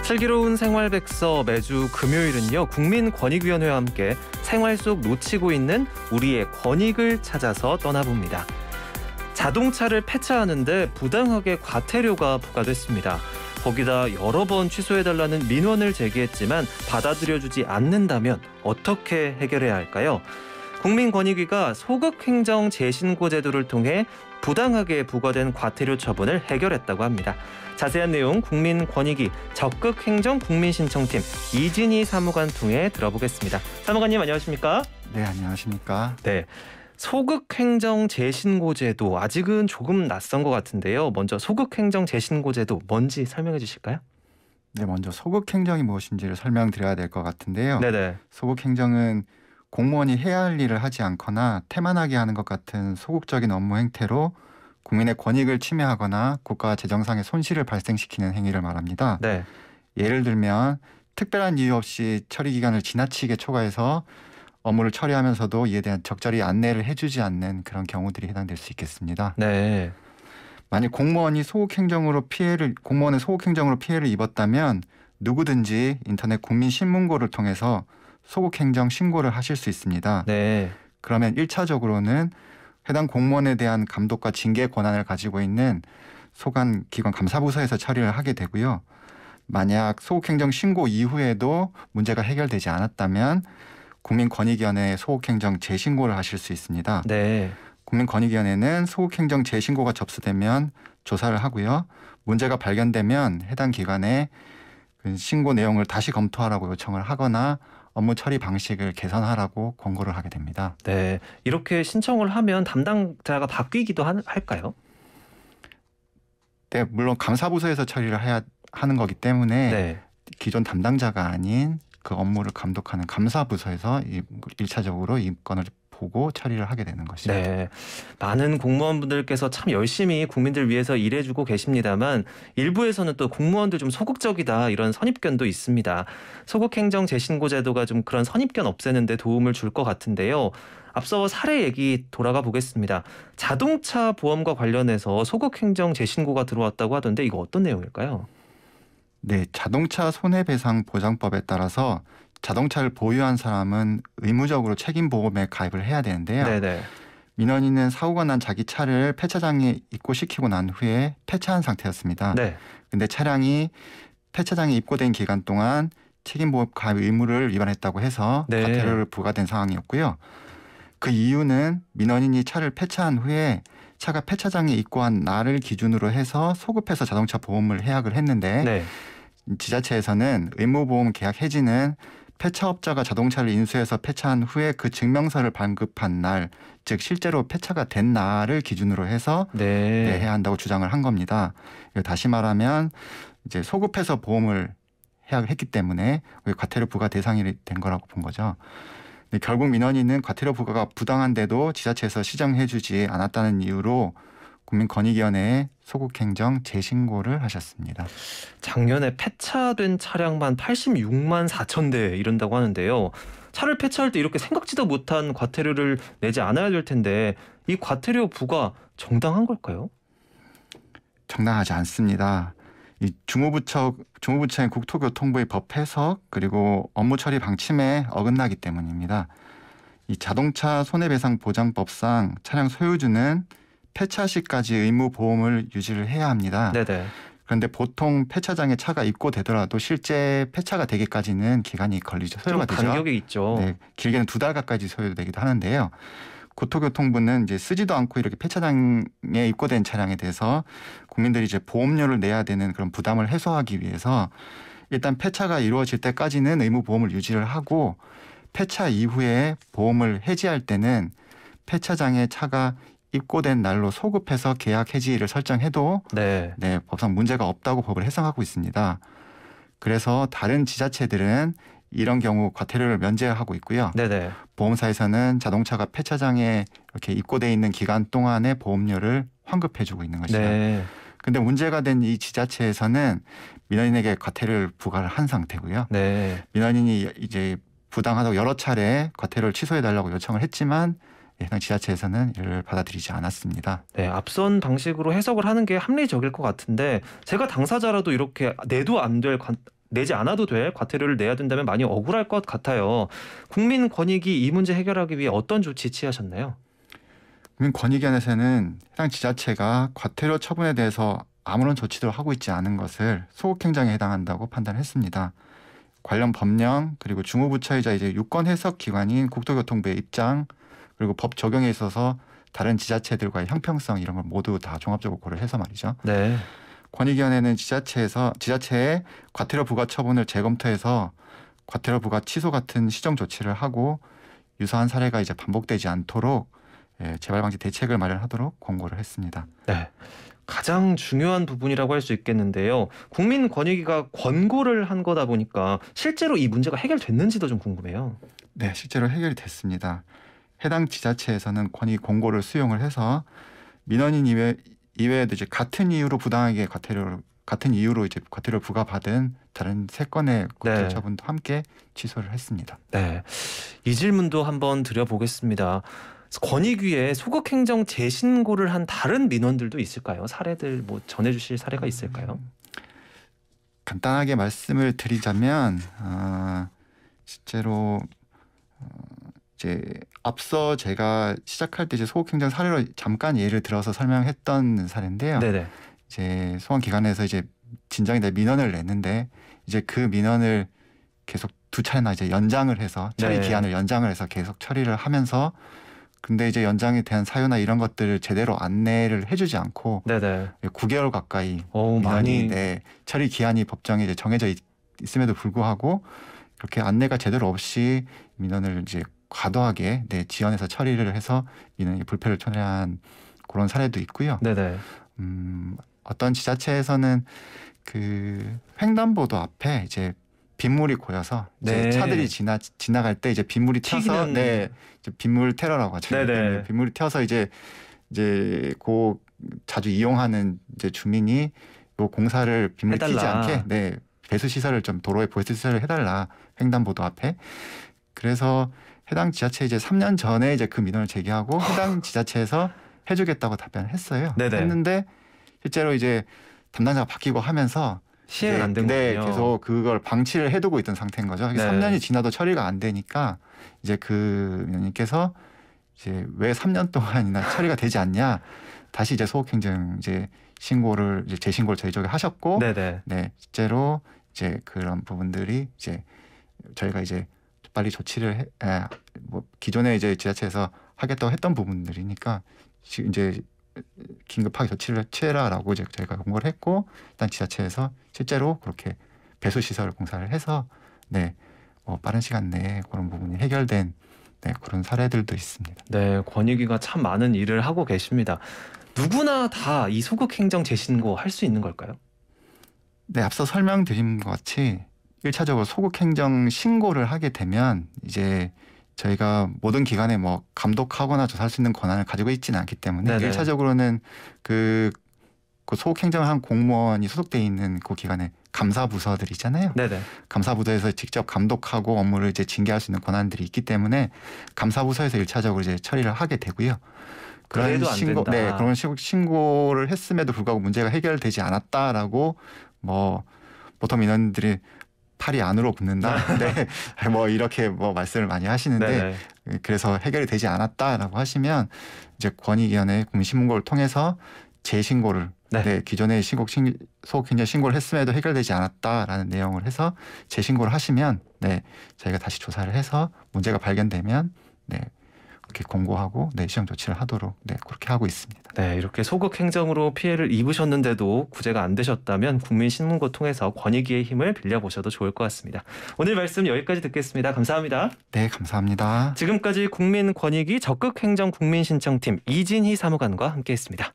슬기로운 생활백서 매주 금요일은요. 국민권익위원회와 함께 생활 속 놓치고 있는 우리의 권익을 찾아서 떠나봅니다. 자동차를 폐차하는데 부당하게 과태료가 부과됐습니다. 거기다 여러 번 취소해달라는 민원을 제기했지만 받아들여주지 않는다면 어떻게 해결해야 할까요? 국민권익위가 소극행정 재신고 제도를 통해 부당하게 부과된 과태료 처분을 해결했다고 합니다. 자세한 내용 국민권익위 적극행정 국민신청팀 이진희 사무관 통해 들어보겠습니다. 사무관님 안녕하십니까? 네, 안녕하십니까? 네, 소극행정 재신고 제도 아직은 조금 낯선 것 같은데요. 먼저 소극행정 재신고 제도 뭔지 설명해 주실까요? 네, 먼저 소극행정이 무엇인지를 설명드려야 될 것 같은데요. 네네. 소극행정은 공무원이 해야 할 일을 하지 않거나 태만하게 하는 것 같은 소극적인 업무 행태로 국민의 권익을 침해하거나 국가 재정상의 손실을 발생시키는 행위를 말합니다. 네. 예를 들면 특별한 이유 없이 처리 기간을 지나치게 초과해서 업무를 처리하면서도 이에 대한 적절히 안내를 해주지 않는 그런 경우들이 해당될 수 있겠습니다. 네. 만약 공무원의 소극행정으로 피해를 입었다면 누구든지 인터넷 국민신문고를 통해서 소극행정 신고를 하실 수 있습니다. 네. 그러면 1차적으로는 해당 공무원에 대한 감독과 징계 권한을 가지고 있는 소관기관 감사부서에서 처리를 하게 되고요. 만약 소극행정 신고 이후에도 문제가 해결되지 않았다면 국민권익위원회에 소극행정 재신고를 하실 수 있습니다. 네. 국민권익위원회는 소극행정 재신고가 접수되면 조사를 하고요. 문제가 발견되면 해당 기관에 그 신고 내용을 다시 검토하라고 요청을 하거나 업무 처리 방식을 개선하라고 권고를 하게 됩니다. 네. 이렇게 신청을 하면 담당자가 바뀌기도 할까요? 네, 물론 감사부서에서 처리를 해야 하는 거기 때문에 네. 기존 담당자가 아닌 그 업무를 감독하는 감사부서에서 1차적으로 이 건을 보고 처리를 하게 되는 것이죠. 네, 많은 공무원분들께서 참 열심히 국민들 위해서 일해주고 계십니다만 일부에서는 또 공무원들 좀 소극적이다 이런 선입견도 있습니다. 소극행정 재신고 제도가 좀 그런 선입견 없애는 데 도움을 줄 것 같은데요. 앞서 사례 얘기 돌아가 보겠습니다. 자동차 보험과 관련해서 소극행정 재신고가 들어왔다고 하던데 이거 어떤 내용일까요? 네, 자동차 손해배상 보장법에 따라서 자동차를 보유한 사람은 의무적으로 책임보험에 가입을 해야 되는데요. 네네. 민원인은 사고가 난 자기 차를 폐차장에 입고시키고 난 후에 폐차한 상태였습니다. 네. 근데 차량이 폐차장에 입고된 기간 동안 책임보험 가입 의무를 위반했다고 해서 네. 과태료를 부과된 상황이었고요. 그 이유는 민원인이 차를 폐차한 후에 차가 폐차장에 입고한 날을 기준으로 해서 소급해서 자동차 보험을 해약을 했는데 네. 지자체에서는 의무보험 계약 해지는 폐차업자가 자동차를 인수해서 폐차한 후에 그 증명서를 발급한 날, 즉 실제로 폐차가 된 날을 기준으로 해서 네. 해야 한다고 주장을 한 겁니다. 다시 말하면 이제 소급해서 보험을 해약을 했기 때문에 과태료 부과 대상이 된 거라고 본 거죠. 근데 결국 민원인은 과태료 부과가 부당한데도 지자체에서 시정해주지 않았다는 이유로 국민권익위원회에 소극행정 재신고를 하셨습니다. 작년에 폐차된 차량만 86만 4천 대 이른다고 하는데요. 차를 폐차할 때 이렇게 생각지도 못한 과태료를 내지 않아야 될 텐데 이 과태료 부과 정당한 걸까요? 정당하지 않습니다. 이 주무부처인 국토교통부의 법 해석 그리고 업무 처리 방침에 어긋나기 때문입니다. 이 자동차 손해배상 보장법상 차량 소유주는 폐차 시까지 의무 보험을 유지를 해야 합니다. 네네. 그런데 보통 폐차장에 차가 입고되더라도 실제 폐차가 되기까지는 기간이 걸리죠. 소요가 되죠. 간격이 있죠. 네, 길게는 2달 가까이 소요되기도 하는데요. 국토교통부는 이제 쓰지도 않고 이렇게 폐차장에 입고된 차량에 대해서 국민들이 이제 보험료를 내야 되는 그런 부담을 해소하기 위해서 일단 폐차가 이루어질 때까지는 의무 보험을 유지를 하고 폐차 이후에 보험을 해지할 때는 폐차장에 차가 입고된 날로 소급해서 계약 해지를 설정해도 네. 법상 문제가 없다고 법을 해석하고 있습니다. 그래서 다른 지자체들은 이런 경우 과태료를 면제하고 있고요. 네네. 보험사에서는 자동차가 폐차장에 이렇게 입고돼 있는 기간 동안에 보험료를 환급해주고 있는 것이죠. 네. 근데 문제가 된 이 지자체에서는 민원인에게 과태료를 부과를 한 상태고요. 네. 민원인이 이제 부당하다고 여러 차례 과태료를 취소해달라고 요청을 했지만 해당 지자체에서는 이를 받아들이지 않았습니다. 네, 앞선 방식으로 해석을 하는 게 합리적일 것 같은데 제가 당사자라도 이렇게 내도 안 될 내지 않아도 될 과태료를 내야 된다면 많이 억울할 것 같아요. 국민권익위 이 문제 해결하기 위해 어떤 조치 취하셨나요? 국민권익위원회에서는 해당 지자체가 과태료 처분에 대해서 아무런 조치도 하고 있지 않은 것을 소극행정에 해당한다고 판단했습니다. 관련 법령 그리고 중후부처이자 이제 유권 해석 기관인 국토교통부의 입장 그리고 법 적용에 있어서 다른 지자체들과의 형평성 이런 걸 모두 다 종합적으로 고려해서 말이죠. 네. 권익위원회는 지자체의 과태료 부과 처분을 재검토해서 과태료 부과 취소 같은 시정 조치를 하고 유사한 사례가 이제 반복되지 않도록 재발 방지 대책을 마련하도록 권고를 했습니다. 네. 가장 중요한 부분이라고 할 수 있겠는데요. 국민권익위가 권고를 한 거다 보니까 실제로 이 문제가 해결됐는지도 좀 궁금해요. 네, 실제로 해결이 됐습니다. 해당 지자체에서는 권익위 권고를 수용을 해서 민원인 이외에도 이제 같은 이유로 부당하게 같은 이유로 이제 과태료 부과받은 다른 3건의 과태료 네. 처분도 함께 취소를 했습니다. 네. 이 질문도 한번 드려보겠습니다. 권익위에 소극행정 재신고를 한 다른 민원들도 있을까요? 사례들 뭐 전해주실 사례가 있을까요? 간단하게 말씀을 드리자면 실제로 이제 앞서 제가 시작할 때 이제 소극행정 사례로 잠깐 예를 들어서 설명했던 사례인데요. 네네. 이제 소환기관에서 이제 진정이 돼 민원을 냈는데 이제 그 민원을 계속 2차례나 이제 연장을 해서 처리 네. 기한을 연장을 해서 계속 처리를 하면서 근데 이제 연장에 대한 사유나 이런 것들을 제대로 안내를 해주지 않고 네네. 9개월 가까이 많이. 민원이 처리 기한이 법정에 이제 정해져 있음에도 불구하고 그렇게 안내가 제대로 없이 민원을 이제 과도하게 지연해서 처리를 해서 민원이 불패를 초래한 그런 사례도 있고요. 네네. 어떤 지자체에서는 그 횡단보도 앞에 이제 빗물이 고여서 이제 네. 차들이 지나갈 때 이제 빗물이 튀어서 튀기는. 이제 빗물 테러라고 하죠. 네네. 빗물이 튀어서 이제 그 자주 이용하는 이제 주민이 요 공사를 빗물 튀지 해달라. 않게 배수 시설을 좀 도로에 배수 시설을 해달라 횡단보도 앞에. 그래서 해당 지자체 이제 3년 전에 이제 그 민원을 제기하고 해당 지자체에서 해주겠다고 답변을 했어요. 네네. 했는데 실제로 이제 담당자가 바뀌고 하면서 시행은 안 된 거군요. 계속 그걸 방치를 해두고 있던 상태인 거죠. 네. 3년이 지나도 처리가 안 되니까 이제 그 민원인께서 이제 왜 3년 동안이나 처리가 되지 않냐 다시 이제 소극행정 이제 재신고를 저희 쪽에 하셨고, 네네. 네 실제로 이제 그런 부분들이 이제 저희가 이제 빨리 조치를 뭐 기존에 이제 지자체에서 하겠다고 했던 부분들이니까 지금 이제 긴급하게 조치를 취해라라고 이제 저희가 공고를 했고 일단 지자체에서 실제로 그렇게 배수 시설 공사를 해서 빠른 시간 내에 그런 부분이 해결된 그런 사례들도 있습니다. 네, 권익위가 참 많은 일을 하고 계십니다. 누구나 다 이 소극행정 재신고 할 수 있는 걸까요? 네, 앞서 설명드린 것 같이 1차적으로 소극행정 신고를 하게 되면 이제 저희가 모든 기관에 뭐 감독하거나 조사할 수 있는 권한을 가지고 있지는 않기 때문에 네네. 1차적으로는 그 소극행정을 한 공무원이 소속돼 있는 그 기관의 감사부서들 있잖아요. 네네. 감사부서에서 직접 감독하고 업무를 이제 징계할 수 있는 권한들이 있기 때문에 감사부서에서 1차적으로 이제 처리를 하게 되고요. 그래도 안 된다. 그런 신고를 했음에도 불구하고 문제가 해결되지 않았다라고 뭐 보통 민원들이 팔이 안으로 붙는다. 뭐 이렇게 뭐 말씀을 많이 하시는데 네네. 그래서 해결이 되지 않았다라고 하시면 이제 권익위원회 국민신문고를 통해서 재신고를 기존에 소극행정 신고를 했음에도 해결되지 않았다라는 내용을 해서 재신고를 하시면 저희가 다시 조사를 해서 문제가 발견되면 이렇게 공고하고 시정 조치를 하도록 그렇게 하고 있습니다. 네, 이렇게 소극행정으로 피해를 입으셨는데도 구제가 안 되셨다면 국민신문고 통해서 권익위의 힘을 빌려보셔도 좋을 것 같습니다. 오늘 말씀 여기까지 듣겠습니다. 감사합니다. 네, 감사합니다. 지금까지 국민권익위 적극행정 국민신청팀 이진희 사무관과 함께했습니다.